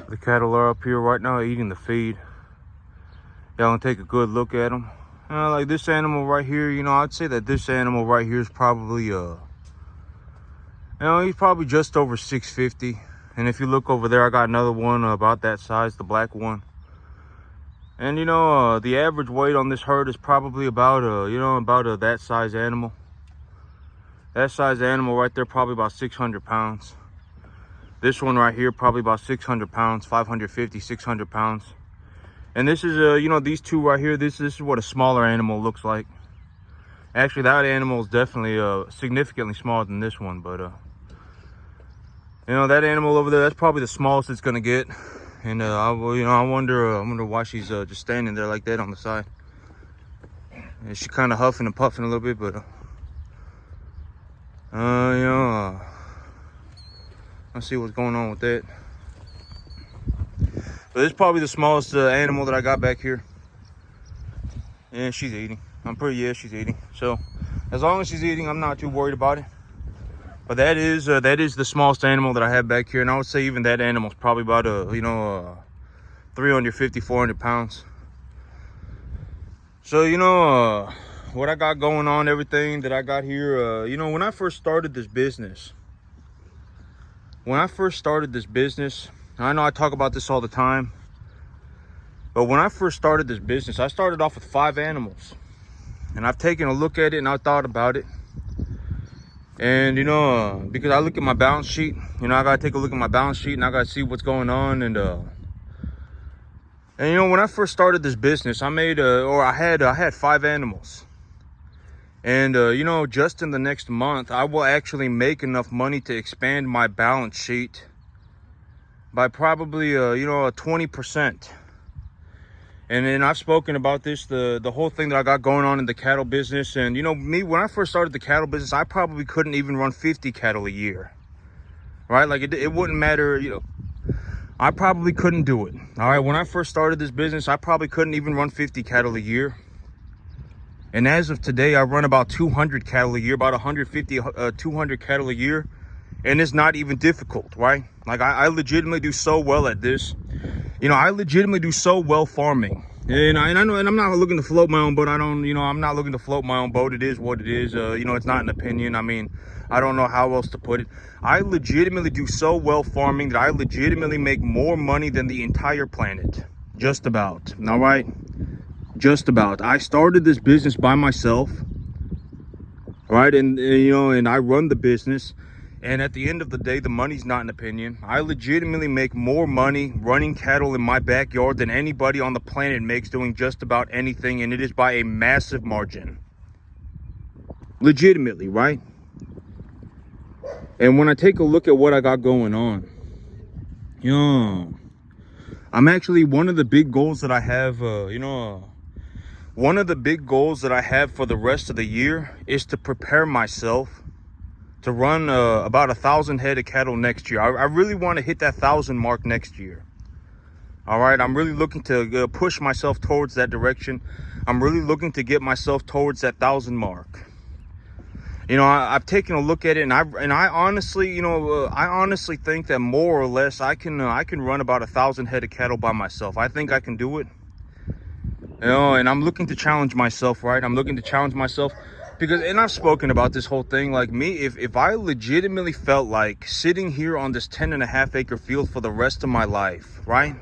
The cattle are up here right now eating the feed. Y'all gonna take a good look at them. Like this animal right here, I'd say that this animal right here is probably he's probably just over 650. And if you look over there, I got another one about that size, the black one. And the average weight on this herd is probably about that size animal. That size animal right there, probably about 600 pounds. This one right here, probably about 600 pounds, 550, 600 pounds. And this is, these two right here, this is what a smaller animal looks like. Actually, that animal is definitely significantly smaller than this one, but that animal over there, that's probably the smallest it's gonna get. And I wonder why she's just standing there like that on the side. And she's kind of huffing and puffing a little bit, but let's see what's going on with that. But this is probably the smallest animal that I got back here. And she's eating. She's eating. So as long as she's eating, I'm not too worried about it. But that is the smallest animal that I have back here. And I would say even that animal's probably about 350, 400 pounds. So, what I got going on, everything that I got here, when I first started this business, I know I talk about this all the time, but when I first started this business, I started off with 5 animals. And I've taken a look at it and I thought about it. And, because I look at my balance sheet, I got to take a look at my balance sheet and I got to see what's going on. And when I first started this business, I had 5 animals. And, just in the next month, I will actually make enough money to expand my balance sheet by probably, 20%. And then I've spoken about this, the whole thing that I got going on in the cattle business. And, me, when I first started the cattle business, I probably couldn't even run 50 cattle a year, right? Like it wouldn't matter, I probably couldn't do it. All right, when I first started this business, I probably couldn't even run 50 cattle a year. And as of today, I run about 200 cattle a year, about 150, 200 cattle a year. And it's not even difficult, right? Like I legitimately do so well at this. I legitimately do so well farming. And I know, and I'm not looking to float my own boat. I'm not looking to float my own boat. It is what it is. It's not an opinion. I mean, I don't know how else to put it. I legitimately do so well farming that I legitimately make more money than the entire planet. Just about. All right? Just about. I started this business by myself. All right? And, and I run the business. And at the end of the day, the money's not an opinion. I legitimately make more money running cattle in my backyard than anybody on the planet makes doing just about anything. And it is by a massive margin. Legitimately, right? And when I take a look at what I got going on, I'm actually, one of the big goals that I have, one of the big goals that I have for the rest of the year is to prepare myself to run about 1,000 head of cattle next year. I really want to hit that 1,000 mark next year. All right, I'm really looking to push myself towards that direction. I'm really looking to get myself towards that 1,000 mark. I've taken a look at it, and I honestly, I honestly think that more or less I can run about 1,000 head of cattle by myself. I think I can do it. And I'm looking to challenge myself, right? I'm looking to challenge myself. Because, and I've spoken about this whole thing, like me, if I legitimately felt like sitting here on this 10.5 acre field for the rest of my life, right?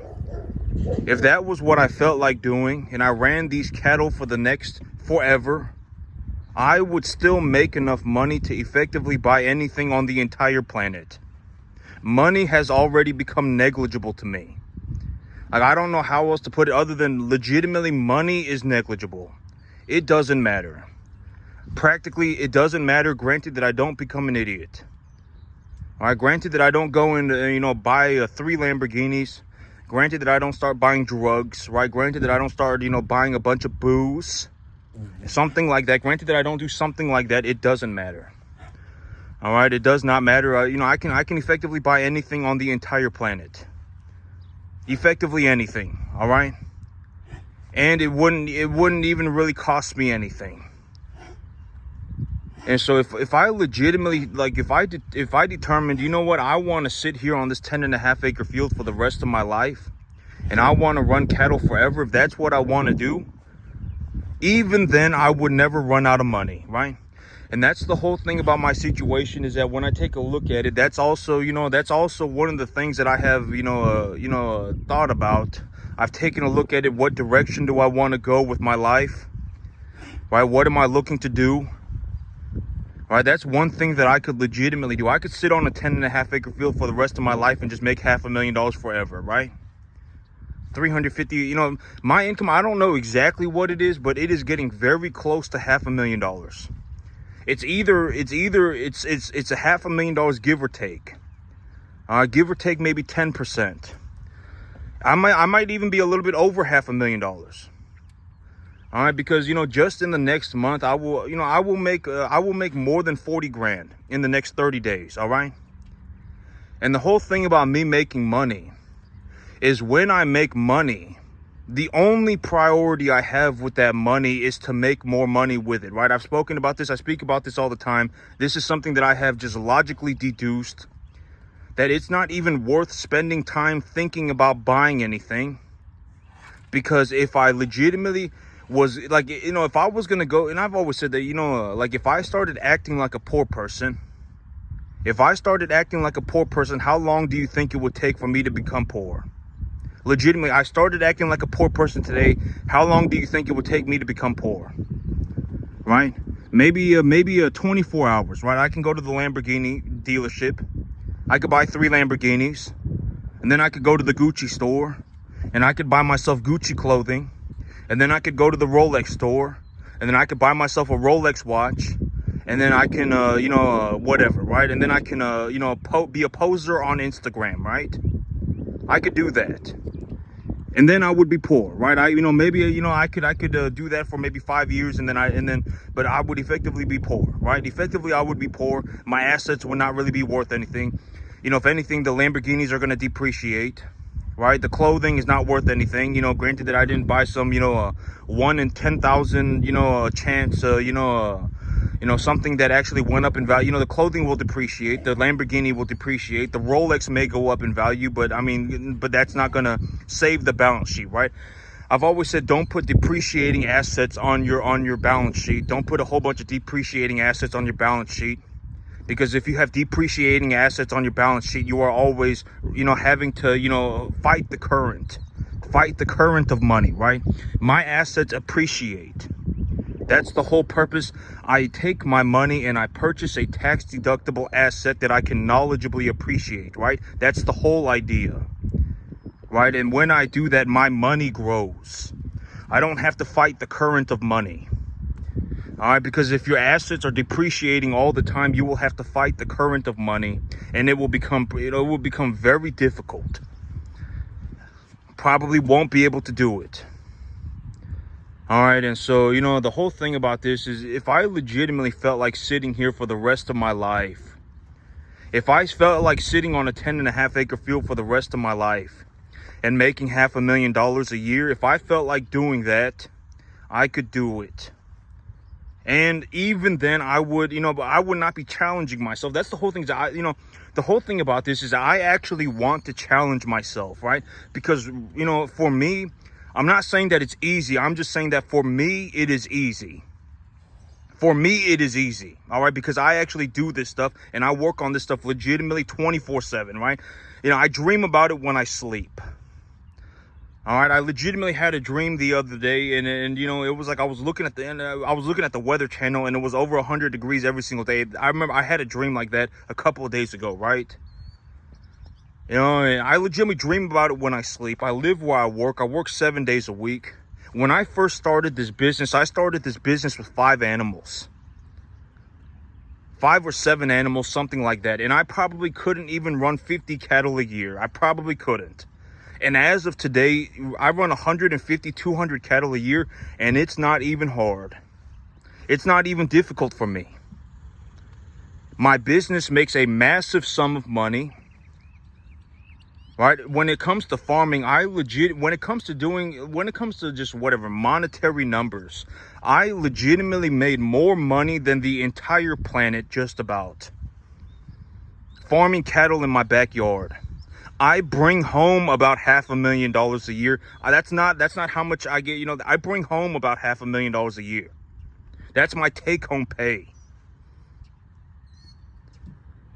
If that was what I felt like doing, and I ran these cattle for the next forever, I would still make enough money to effectively buy anything on the entire planet. Money has already become negligible to me. Like, I don't know how else to put it other than legitimately money is negligible. It doesn't matter. Practically, it doesn't matter, granted that I don't become an idiot. All right, granted that I don't go and, buy 3 Lamborghinis. Granted that I don't start buying drugs, right? Granted that I don't start, buying a bunch of booze. Something like that. Granted that I don't do something like that. It doesn't matter. All right, it does not matter. I can effectively buy anything on the entire planet. Effectively anything, all right? And it wouldn't even really cost me anything. And so if I legitimately, like, if I determined, you know what, I want to sit here on this 10.5 acre field for the rest of my life, and I want to run cattle forever, if that's what I want to do, even then I would never run out of money, right? And that's the whole thing about my situation, is that when I take a look at it, that's also, that's also one of the things that I have, thought about. I've taken a look at it. What direction do I want to go with my life, right? What am I looking to do? All right, that's one thing that I could legitimately do. I could sit on a 10.5 acre field for the rest of my life and just make $500,000 forever, right? 350, my income, I don't know exactly what it is, but it is getting very close to $500,000. It's a $500,000 give or take. Give or take maybe 10%. I might even be a little bit over $500,000. All right, because just in the next month, I will make more than 40 grand in the next 30 days. All right. And the whole thing about me making money is, when I make money, the only priority I have with that money is to make more money with it. Right. I've spoken about this. I speak about this all the time. This is something that I have just logically deduced, that it's not even worth spending time thinking about buying anything. Because if I legitimately was like, if I was gonna go, and I've always said that, like, if I started acting like a poor person, how long do you think it would take for me to become poor? Legitimately, I started acting like a poor person today. How long do you think it would take me to become poor? Right? Maybe 24 hours, right? I can go to the Lamborghini dealership. I could buy 3 Lamborghinis, and then I could go to the Gucci store, and I could buy myself Gucci clothing. And then I could go to the Rolex store, and then I could buy myself a Rolex watch, and then I can, whatever, right? And then I can, be a poser on Instagram, right? I could do that, and then I would be poor, right? I could do that for maybe 5 years, but I would effectively be poor, right? Effectively, I would be poor. My assets would not really be worth anything. If anything, the Lamborghinis are going to depreciate. Right, the clothing is not worth anything. Granted that I didn't buy some, 1 in 10,000, chance, something that actually went up in value. The clothing will depreciate, the Lamborghini will depreciate, the Rolex may go up in value, but that's not gonna save the balance sheet, right? I've always said, don't put depreciating assets on your balance sheet. Don't put a whole bunch of depreciating assets on your balance sheet. Because if you have depreciating assets on your balance sheet, you are always, having to, fight the current of money, right? My assets appreciate. That's the whole purpose. I take my money and I purchase a tax deductible asset that I can knowledgeably appreciate, right? That's the whole idea, right? And when I do that, my money grows. I don't have to fight the current of money. All right, because if your assets are depreciating all the time, you will have to fight the current of money, and it will become very difficult. Probably won't be able to do it. All right, and so, the whole thing about this is, if I legitimately felt like sitting here for the rest of my life, if I felt like sitting on a 10.5 acre field for the rest of my life and making $500,000 a year, if I felt like doing that, I could do it. And even then, I would, but I would not be challenging myself. That's the whole thing. The whole thing about this is, I actually want to challenge myself, right? Because, for me, I'm not saying that it's easy. I'm just saying that for me, it is easy. For me, it is easy, all right? Because I actually do this stuff, and I work on this stuff legitimately 24/7, right? I dream about it when I sleep. All right, I legitimately had a dream the other day, and it was like I was looking at the Weather Channel, and it was over 100 degrees every single day. I remember I had a dream like that a couple of days ago, right? And I legitimately dream about it when I sleep. I live where I work. I work 7 days a week. When I first started this business, I started this business with 5 animals. 5 or 7 animals, something like that. And I probably couldn't even run 50 cattle a year. I probably couldn't. And as of today, I run 150, 200 cattle a year, and it's not even hard. It's not even difficult for me. My business makes a massive sum of money. right? When it comes to farming, when it comes to just whatever monetary numbers, I legitimately made more money than the entire planet, just about. Farming cattle in my backyard. I bring home about $500,000 a year. That's not how much I get. I bring home about $500,000 a year. That's my take-home pay.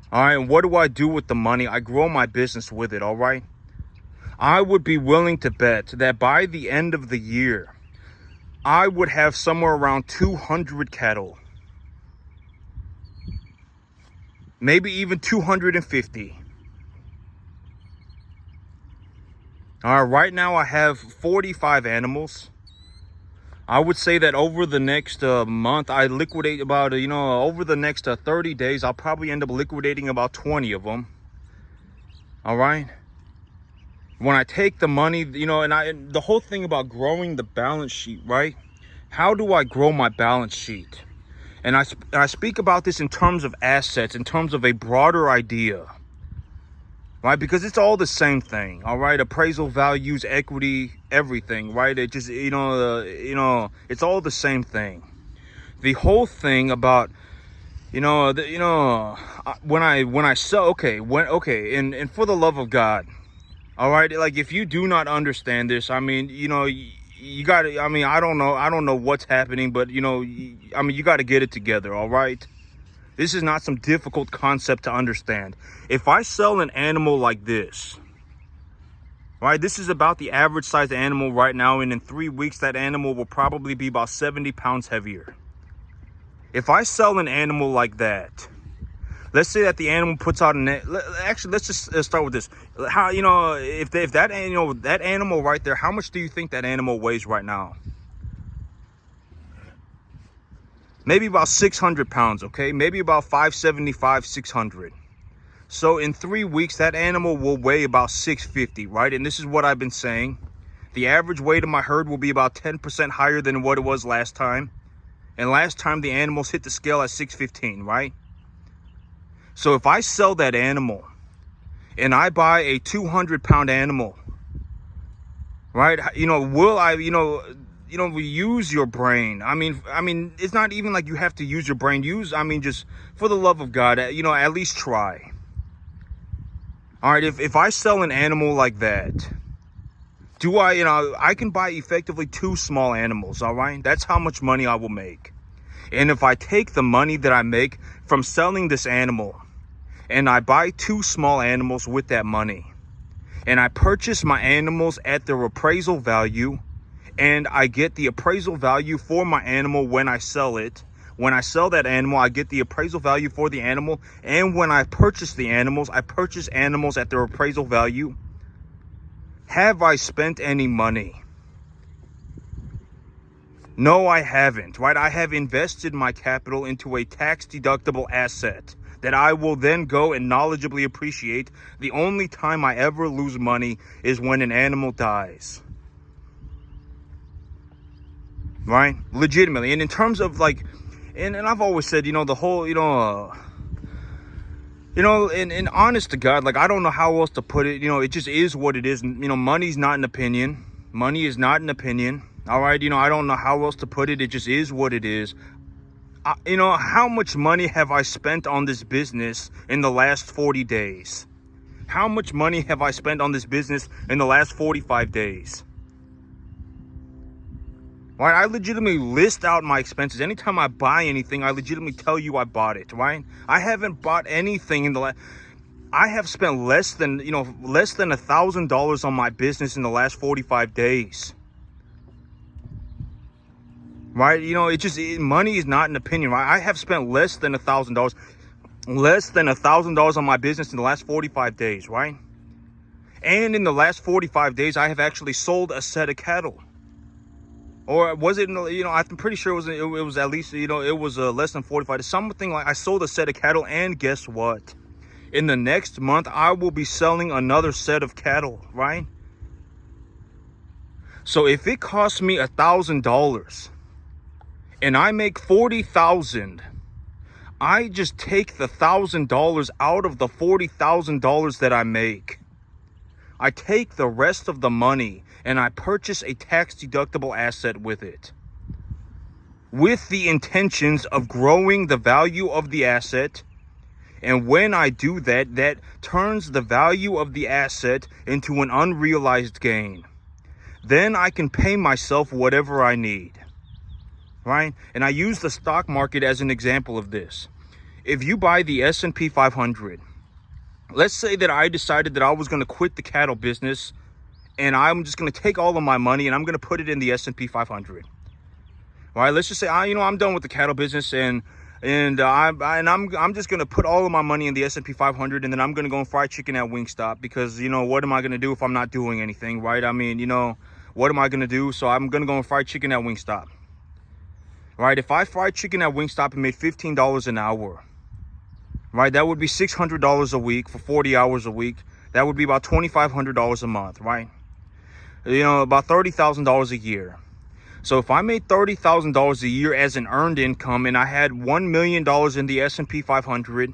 All right, and what do I do with the money? I grow my business with it, all right? I would be willing to bet that by the end of the year, I would have somewhere around 200 cattle. Maybe even 250. All right, right now I have 45 animals. I would say that over the next month, I liquidate about, over the next 30 days, I'll probably end up liquidating about 20 of them. All right. When I take the money, and the whole thing about growing the balance sheet, right? How do I grow my balance sheet? And I speak about this in terms of assets, in terms of a broader idea, right? Because it's all the same thing, all right? Appraisal values, equity, everything, right? It just, it's all the same thing. The whole thing about, when I sell, and for the love of God, all right, like, if you do not understand this, I mean, you got to, I don't know what's happening, but, you got to get it together, all right? This is not some difficult concept to understand. If I sell an animal like this, right, this is about the average size animal right now, and in 3 weeks, that animal will probably be about 70 pounds heavier. If I sell an animal like that, let's say that the animal puts out actually, let's just start with this. How, if that animal right there, how much do you think that animal weighs right now? Maybe about 600 pounds, okay? Maybe about 575, 600. So in 3 weeks, that animal will weigh about 650, right? And this is what I've been saying. The average weight of my herd will be about 10% higher than what it was last time. And last time the animals hit the scale at 615, right? So if I sell that animal and I buy a 200-pound animal, right? Will I, use your brain? I mean, it's not even like you have to use your brain. Just for the love of God, at least try. All right, if I sell an animal like that, do I can buy effectively 2 small animals, all right? That's how much money I will make. And if I take the money that I make from selling this animal and I buy 2 small animals with that money, and I purchase my animals at their appraisal value, and I get the appraisal value for my animal when I sell it. When I sell that animal, I get the appraisal value for the animal. And when I purchase the animals, I purchase animals at their appraisal value. Have I spent any money? No, I haven't, right? I have invested my capital into a tax-deductible asset that I will then go and knowledgeably appreciate. The only time I ever lose money is when an animal dies. Right? Legitimately. And in terms of like, and I've always said, the whole, and honest to God, like, I don't know how else to put it. It just is what it is. Money's not an opinion. Money is not an opinion. All right. I don't know how else to put it. It just is what it is. How much money have I spent on this business in the last 40 days? How much money have I spent on this business in the last 45 days? Right, I legitimately list out my expenses. Anytime I buy anything, I legitimately tell you I bought it, right? I haven't bought anything in the last... I have spent less than $1,000 on my business in the last 45 days. Right? Money is not an opinion, right? I have spent less than $1,000 on my business in the last 45 days, right? And in the last 45 days, I have actually sold a set of cattle. Or was it, I'm pretty sure it was at least, it was less than 45. Something like I sold a set of cattle, and guess what? In the next month, I will be selling another set of cattle, right? So if it costs me $1,000 and I make $40,000, I just take the $1,000 out of the $40,000 that I make. I take the rest of the money and I purchase a tax-deductible asset with it, with the intentions of growing the value of the asset. And when I do that, that turns the value of the asset into an unrealized gain. Then I can pay myself whatever I need, right? And I use the stock market as an example of this. If you buy the S&P 500, let's say that I decided that I was going to quit the cattle business and I'm just going to take all of my money and I'm going to put it in the S&P 500. Right? Let's just say I'm done with the cattle business and I'm just going to put all of my money in the S&P 500, and then I'm going to go and fry chicken at Wingstop because, what am I going to do if I'm not doing anything, right? I mean, what am I going to do? So I'm going to go and fry chicken at Wingstop. Right? If I fried chicken at Wingstop and made $15 an hour, right, that would be $600 a week for 40 hours a week. That would be about $2,500 a month, right? About $30,000 a year. So if I made $30,000 a year as an earned income and I had $1 million in the S&P 500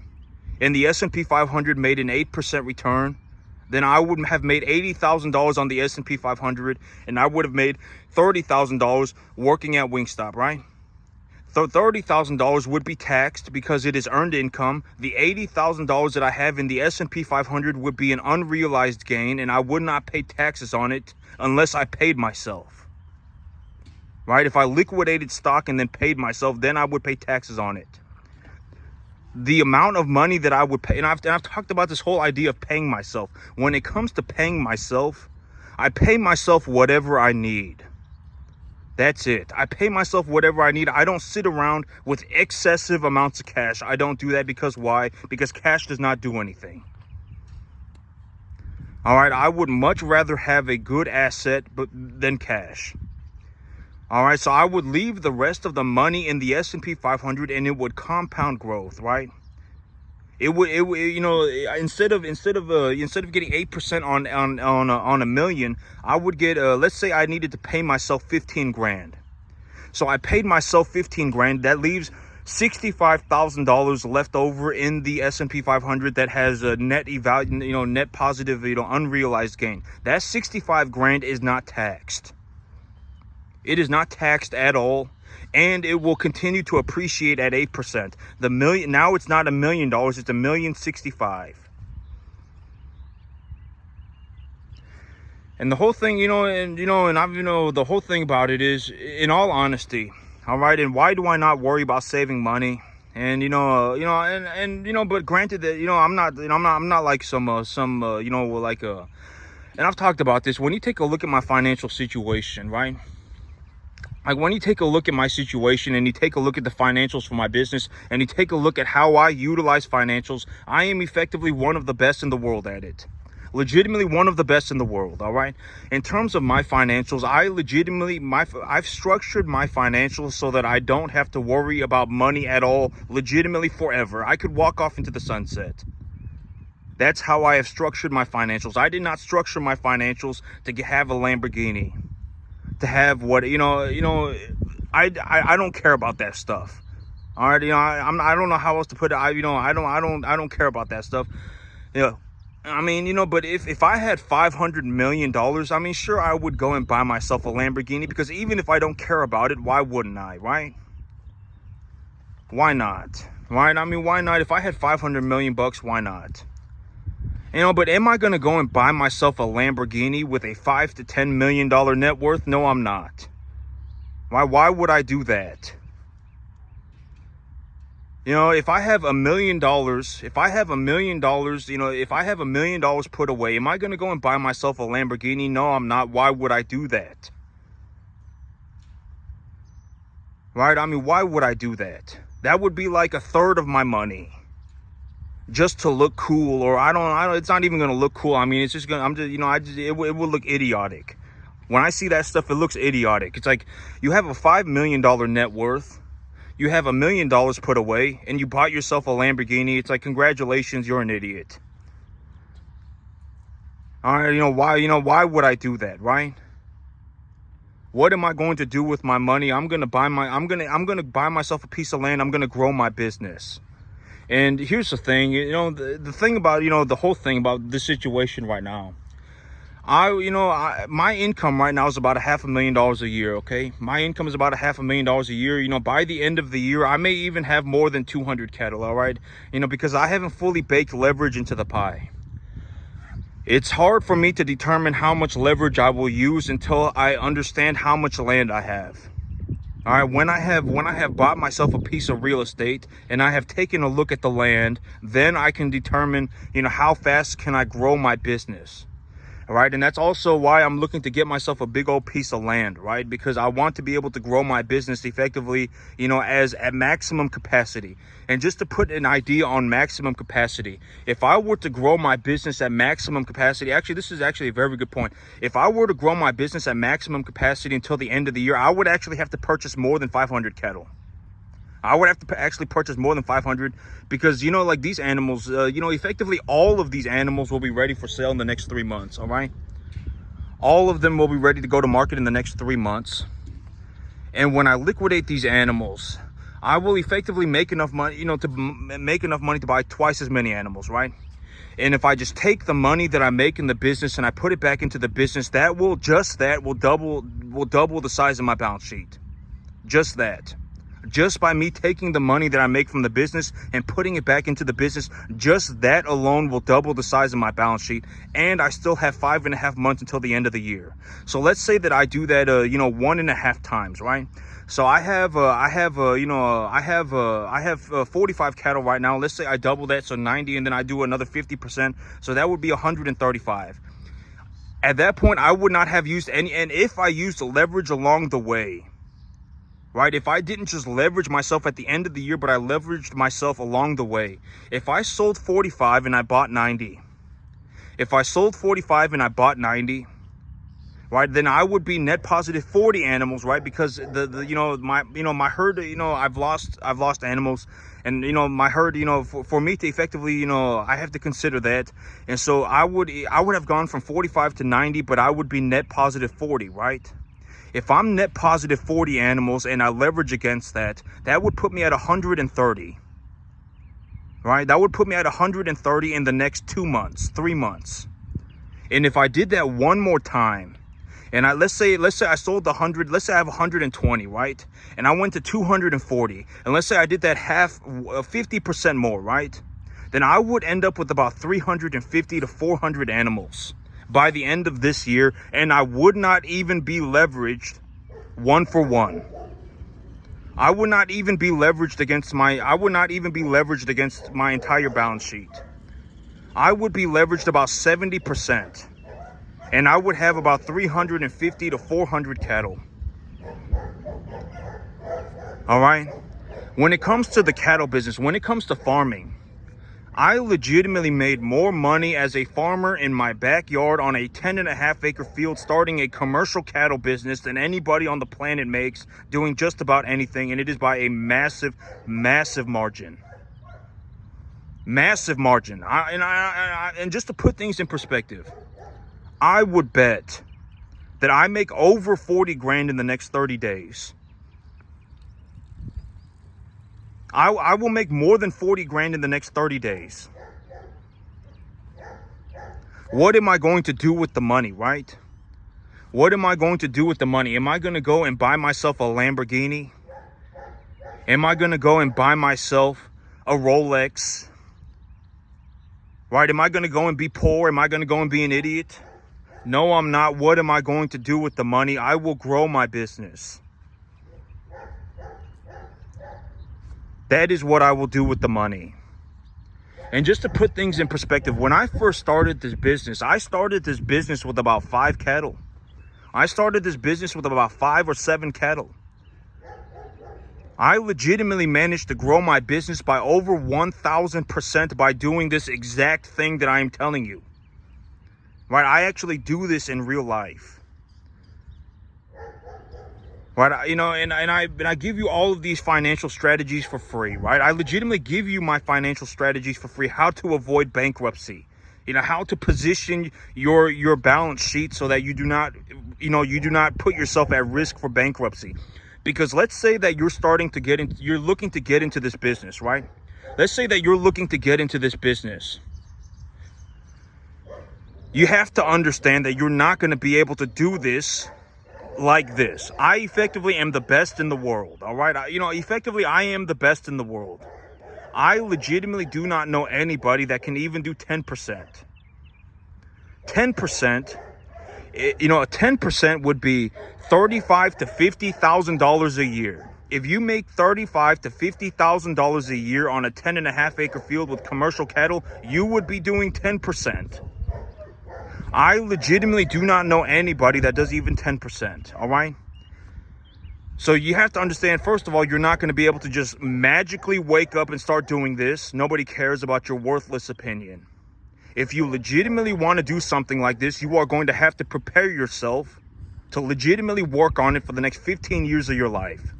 and the S&P 500 made an 8% return, then I would have made $80,000 on the S&P 500 and I would have made $30,000 working at Wingstop, right? So $30,000 would be taxed because it is earned income. The $80,000 that I have in the S&P 500 would be an unrealized gain, and I would not pay taxes on it unless I paid myself. Right? If I liquidated stock and then paid myself, then I would pay taxes on it. The amount of money that I would pay, and I've talked about this whole idea of paying myself. When it comes to paying myself, I pay myself whatever I need. That's it. I pay myself whatever I need. I don't sit around with excessive amounts of cash. I don't do that because why? Because cash does not do anything. All right, I would much rather have a good asset than cash. All right, so I would leave the rest of the money in the S&P 500 and it would compound growth, right? It would instead of getting 8% on a million, I would get let's say I needed to pay myself 15 grand. So I paid myself 15 grand. That leaves $65,000 left over in the S&P 500 that has a net net positive, unrealized gain. That 65 grand is not taxed. It is not taxed at all, and it will continue to appreciate at 8%. Now it's not $1 million, it's $1,065,000. And the whole thing, the whole thing about it is, in all honesty, all right, and why do I not worry about saving money? And but granted that I'm not like and I've talked about this. When you take a look at my financial situation, right? Like when you take a look at my situation and you take a look at the financials for my business and you take a look at how I utilize financials, I am effectively one of the best in the world at it. Legitimately one of the best in the world, all right? In terms of my financials, I've structured my financials so that I don't have to worry about money at all, legitimately forever. I could walk off into the sunset. That's how I have structured my financials. I did not structure my financials to have a Lamborghini. To have I don't care about that stuff. All right, I don't know how else to put it. I don't care about that stuff. But if I had $500 million, sure, I would go and buy myself a Lamborghini, because even if I don't care about it, why wouldn't I, right? Why not? Right? Why not? If I had 500 million bucks, why not? But am I going to go and buy myself a Lamborghini with a $5 to $10 million net worth? No, I'm not. Why would I do that? If I have $1 million, if I have $1 million put away, am I going to go and buy myself a Lamborghini? No, I'm not. Why would I do that? Right? Why would I do that? That would be like a third of my money. Just to look cool, or I don't, it's not even going to look cool. It's just going to, it will look idiotic. When I see that stuff, it looks idiotic. It's like you have a $5 million net worth. You have $1 million put away and you bought yourself a Lamborghini. It's like, congratulations, you're an idiot. All right, why would I do that, right? What am I going to do with my money? I'm going to buy myself a piece of land. I'm going to grow my business. And here's the thing, the thing about, the whole thing about this situation right now. My income right now is about $500,000 a year. Okay, my income is about $500,000 a year. By the end of the year, I may even have more than 200 cattle. All right, because I haven't fully baked leverage into the pie. It's hard for me to determine how much leverage I will use until I understand how much land I have. All right, when I have bought myself a piece of real estate and I have taken a look at the land, then I can determine, how fast can I grow my business. All right, and that's also why I'm looking to get myself a big old piece of land, right? Because I want to be able to grow my business effectively, as at maximum capacity. And just to put an idea on maximum capacity, if I were to grow my business at maximum capacity, actually, this is actually a very good point. If I were to grow my business at maximum capacity until the end of the year, I would actually have to purchase more than 500 cattle. I would have to actually purchase more than 500 because, like these animals, effectively all of these animals will be ready for sale in the next 3 months, all right? All of them will be ready to go to market in the next 3 months. And when I liquidate these animals, I will effectively make enough money, to buy twice as many animals, right? And if I just take the money that I make in the business and I put it back into the business, that will double the size of my balance sheet. Just that. Just by me taking the money that I make from the business and putting it back into the business, just that alone will double the size of my balance sheet. And I still have 5.5 months until the end of the year. So let's say that I do that, 1.5 times, right? So I have 45 cattle right now. Let's say I double that, so 90, and then I do another 50%. So that would be 135. At that point, I would not have used any, and if I used leverage along the way, right? If I didn't just leverage myself at the end of the year, but I leveraged myself along the way. If I sold 45 and I bought 90, if I sold 45 and I bought 90, right, then I would be net positive 40 animals, right? Because my herd, I've lost animals, and my herd, for me to effectively, I have to consider that. And so I would have gone from 45 to 90, but I would be net positive 40, right? If I'm net positive 40 animals and I leverage against that, that would put me at 130, right? That would put me at 130 in the next 2 months, 3 months. And if I did that one more time, and let's say I sold 100, let's say I have 120, right? And I went to 240, and let's say I did that 50% more, right? Then I would end up with about 350 to 400 animals by the end of this year, and I would not even be leveraged 1 for 1. I would not even be leveraged against my entire balance sheet. I would be leveraged about 70%, and I would have about 350 to 400 cattle. All right. When it comes to the cattle business, when it comes to farming, I legitimately made more money as a farmer in my backyard on a 10.5 acre field starting a commercial cattle business than anybody on the planet makes doing just about anything. And it is by a massive, massive margin. Massive margin. And just to put things in perspective, I would bet that I make over 40 grand in the next 30 days. I will make more than 40 grand in the next 30 days. What am I going to do with the money, right? What am I going to do with the money? Am I going to go and buy myself a Lamborghini? Am I going to go and buy myself a Rolex? Right? Am I going to go and be poor? Am I going to go and be an idiot? No, I'm not. What am I going to do with the money? I will grow my business. That is what I will do with the money. And just to put things in perspective, when I first started this business, I started this business with about 5 cattle. I started this business with about 5 or 7 cattle. I legitimately managed to grow my business by over 1,000% by doing this exact thing that I am telling you. Right? I actually do this in real life. Right, and I give you all of these financial strategies for free, right? I legitimately give you my financial strategies for free. How to avoid bankruptcy, how to position your balance sheet so that you do not put yourself at risk for bankruptcy. Because let's say that you're looking to get into this business, right? Let's say that you're looking to get into this business. you have to understand that you're not going to be able to do this like this. I effectively am the best in the world, all right? Effectively, I am the best in the world. I legitimately do not know anybody that can even do 10%. 10%, a 10% would be $35,000 to $50,000 a year. If you make $35,000 to $50,000 a year on a 10.5 acre field with commercial cattle, you would be doing 10%. I legitimately do not know anybody that does even 10%, all right? So you have to understand, first of all, you're not going to be able to just magically wake up and start doing this. Nobody cares about your worthless opinion. If you legitimately want to do something like this, you are going to have to prepare yourself to legitimately work on it for the next 15 years of your life.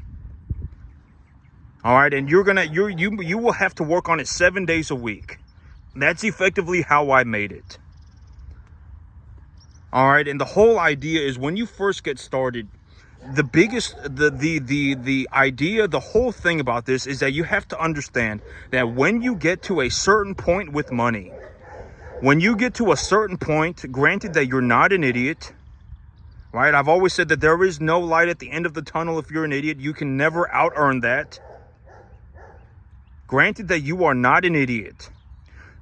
All right, and you will have to work on it 7 days a week. That's effectively how I made it. All right, and the whole idea is when you first get started, the whole thing about this is that you have to understand that when you get to a certain point with money, when you get to a certain point, granted that you're not an idiot, right? I've always said that there is no light at the end of the tunnel if you're an idiot. You can never out-earn that. Granted that you are not an idiot.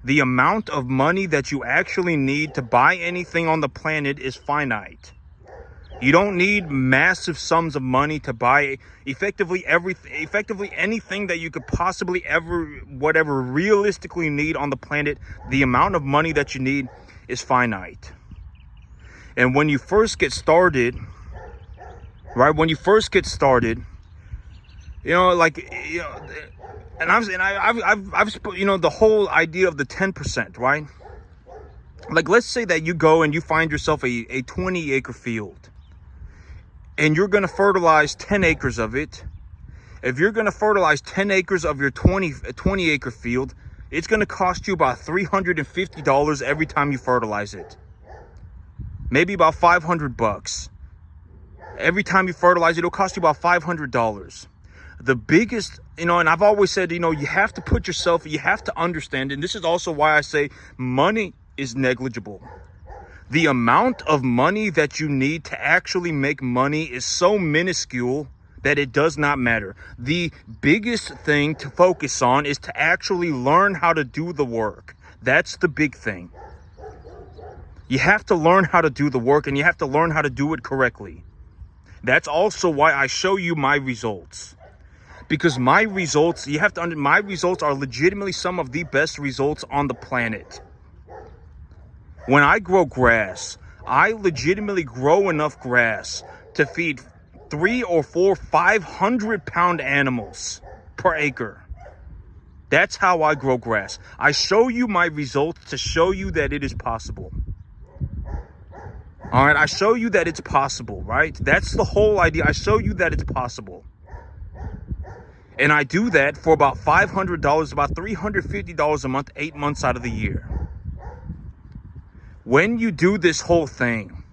The amount of money that you actually need to buy anything on the planet is finite. You don't need massive sums of money to buy effectively anything that you could possibly whatever realistically need on the planet. The amount of money that you need is finite. And when you first get started, right? When you first get started, and I've the whole idea of the 10%, right? Like, let's say that you go and you find yourself a 20 acre field and you're going to fertilize 10 acres of it. If you're going to fertilize 10 acres of your 20 acre field, it's going to cost you about $350 every time you fertilize it. Maybe about $500. Every time you fertilize it, it'll cost you about $500. The biggest, and I've always said, you have to put yourself, you have to understand, and this is also why I say money is negligible. The amount of money that you need to actually make money is so minuscule that it does not matter. The biggest thing to focus on is to actually learn how to do the work. That's the big thing. You have to learn how to do the work, and you have to learn how to do it correctly. That's also why I show you my results. Because my results, my results are legitimately some of the best results on the planet. When I grow grass, I legitimately grow enough grass to feed 3 or 4 500-pound animals per acre. That's how I grow grass. I show you my results to show you that it is possible. All right, I show you that it's possible, right? That's the whole idea. I show you that it's possible. And I do that for about $500, about $350 a month, 8 months out of the year. When you do this whole thing,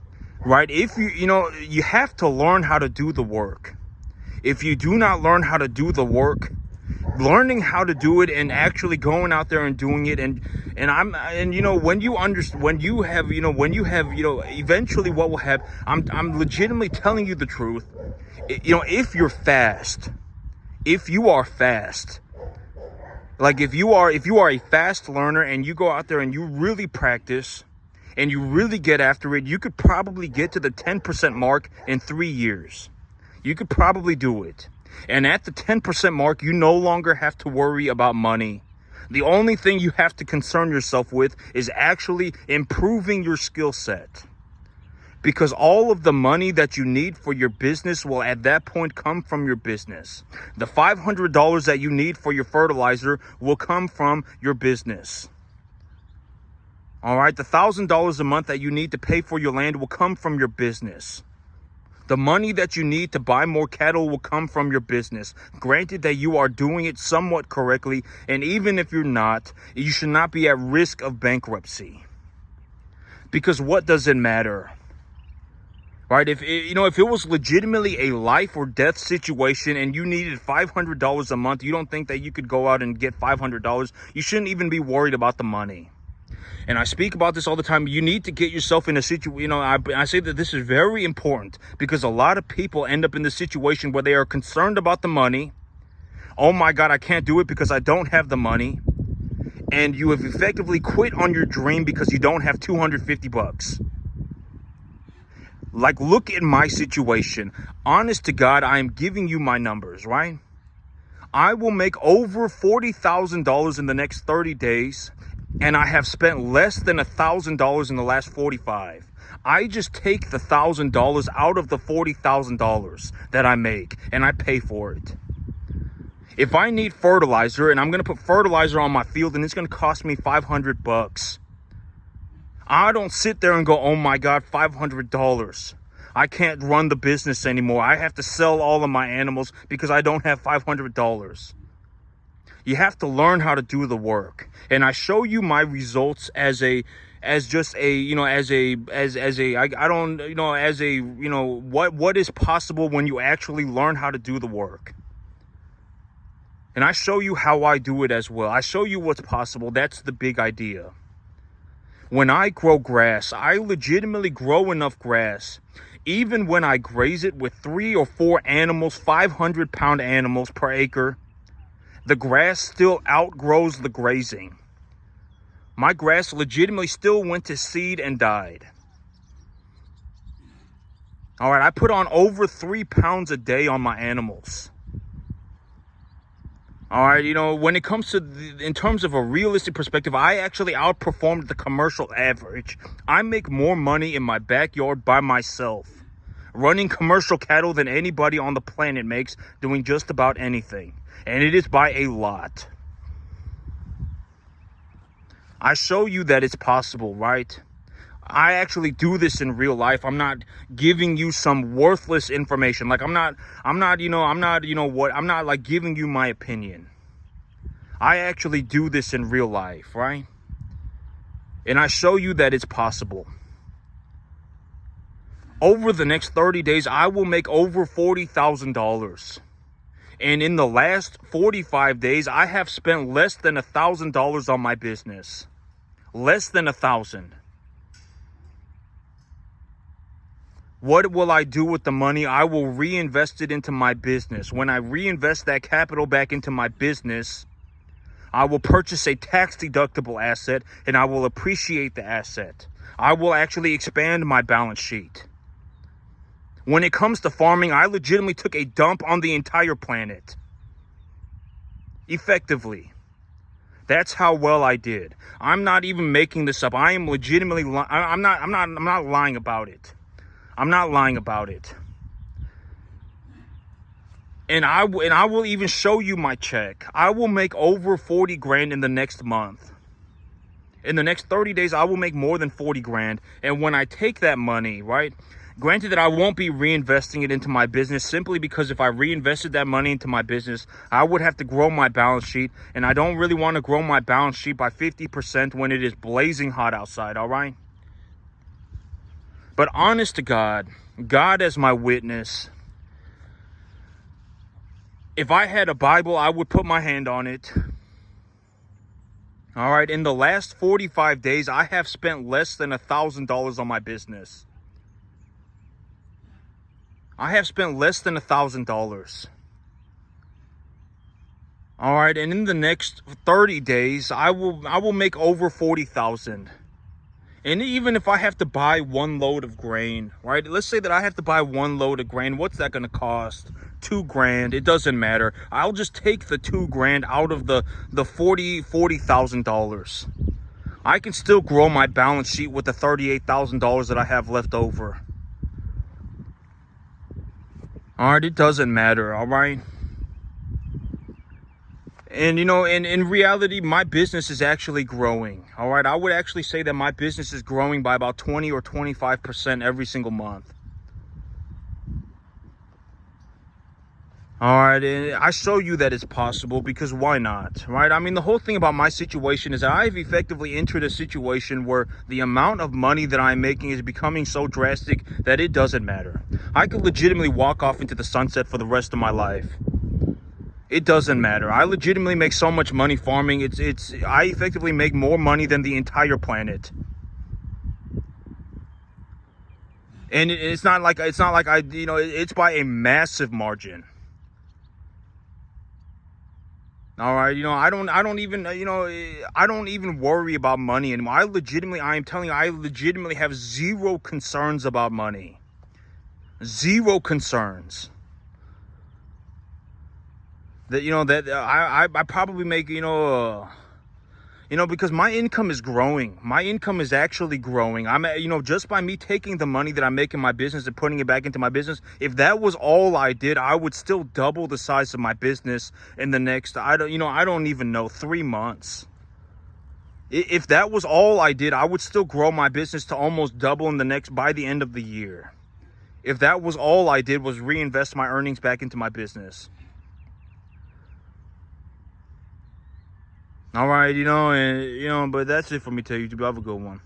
right, if you have to learn how to do the work. If you do not learn how to do the work, learning how to do it and actually going out there and doing it, eventually what will happen, I'm legitimately telling you the truth. If you're fast, if you are fast, like if you are a fast learner and you go out there and you really practice and you really get after it, you could probably get to the 10% mark in 3 years. You could probably do it. And at the 10% mark, you no longer have to worry about money. The only thing you have to concern yourself with is actually improving your skill set. Because all of the money that you need for your business will at that point come from your business. The $500 that you need for your fertilizer will come from your business. All right, the $1,000 a month that you need to pay for your land will come from your business. The money that you need to buy more cattle will come from your business. Granted that you are doing it somewhat correctly, and even if you're not, you should not be at risk of bankruptcy. Because what does it matter? Right, if it was legitimately a life or death situation and you needed $500 a month, you don't think that you could go out and get $500? You shouldn't even be worried about the money. And I speak about this all the time. You need to get yourself in a situation, you know, I say that this is very important because a lot of people end up in the situation where they are concerned about the money. Oh my God, I can't do it because I don't have the money. And you have effectively quit on your dream because you don't have 250 bucks. Like, look at my situation. Honest to God, I am giving you my numbers, right? I will make over $40,000 in the next 30 days. And I have spent less than $1,000 in the last 45. I just take the $1,000 out of the $40,000 that I make and I pay for it. If I need fertilizer and I'm going to put fertilizer on my field and it's going to cost me 500 bucks. I don't sit there and go, oh my God, $500. I can't run the business anymore. I have to sell all of my animals because I don't have $500. You have to learn how to do the work. And I show you my results as what is possible when you actually learn how to do the work. And I show you how I do it as well. I show you what's possible. That's the big idea. When I grow grass, I legitimately grow enough grass. Even when I graze it with 3 or 4 animals, 500-pound animals per acre, the grass still outgrows the grazing. My grass legitimately still went to seed and died. All right, I put on over 3 pounds a day on my animals. All right, you know, when it comes to, in terms of a realistic perspective, I actually outperformed the commercial average. I make more money in my backyard by myself, running commercial cattle than anybody on the planet makes, doing just about anything. And it is by a lot. I show you that it's possible, right? I actually do this in real life. I'm not giving you some worthless information. Like I'm not like giving you my opinion. I actually do this in real life, right? And I show you that it's possible. Over the next 30 days, I will make over $40,000. And in the last 45 days, I have spent less than $1,000 on my business. Less than 1,000. What will I do with the money? I will reinvest it into my business. When I reinvest that capital back into my business, I will purchase a tax-deductible asset and I will appreciate the asset. I will actually expand my balance sheet. When it comes to farming, I legitimately took a dump on the entire planet. Effectively. That's how well I did. I'm not even making this up. I am legitimately I'm not lying about it. I'm not lying about it. And I will even show you my check. I will make over 40 grand in the next month. In the next 30 days, I will make more than 40 grand. And when I take that money, right? Granted that I won't be reinvesting it into my business simply because if I reinvested that money into my business, I would have to grow my balance sheet. And I don't really want to grow my balance sheet by 50% when it is blazing hot outside, all right? But honest to God, God as my witness, if I had a Bible, I would put my hand on it. All right, in the last 45 days, I have spent less than $1,000 on my business. I have spent less than $1,000. All right, and in the next 30 days, I will make over 40,000. And even if I have to buy 1 load of grain, right? Let's say that I have to buy 1 load of grain. What's that going to cost? 2 grand. It doesn't matter. I'll just take the 2 grand out of the $40,000. I can still grow my balance sheet with the $38,000 that I have left over. All right, it doesn't matter, all right? And, you know, in reality, my business is actually growing, all right? I would actually say that my business is growing by about 20 or 25% every single month. All right, and I show you that it's possible because why not, right? I mean, the whole thing about my situation is that I've effectively entered a situation where the amount of money that I'm making is becoming so drastic that it doesn't matter. I could legitimately walk off into the sunset for the rest of my life. It doesn't matter. I legitimately make so much money farming. I effectively make more money than the entire planet. And it's not like I, it's by a massive margin. All right, I don't even, I don't even worry about money anymore. I am telling you, I legitimately have zero concerns about money. Zero concerns. That, I probably make, because my income is growing. My income is actually growing. Just by me taking the money that I make in my business and putting it back into my business, if that was all I did, I would still double the size of my business in the next, I don't even know, 3 months. If that was all I did, I would still grow my business to almost double by the end of the year. If that was all I did was reinvest my earnings back into my business. All right, but that's it for me. Tell you, have a good one.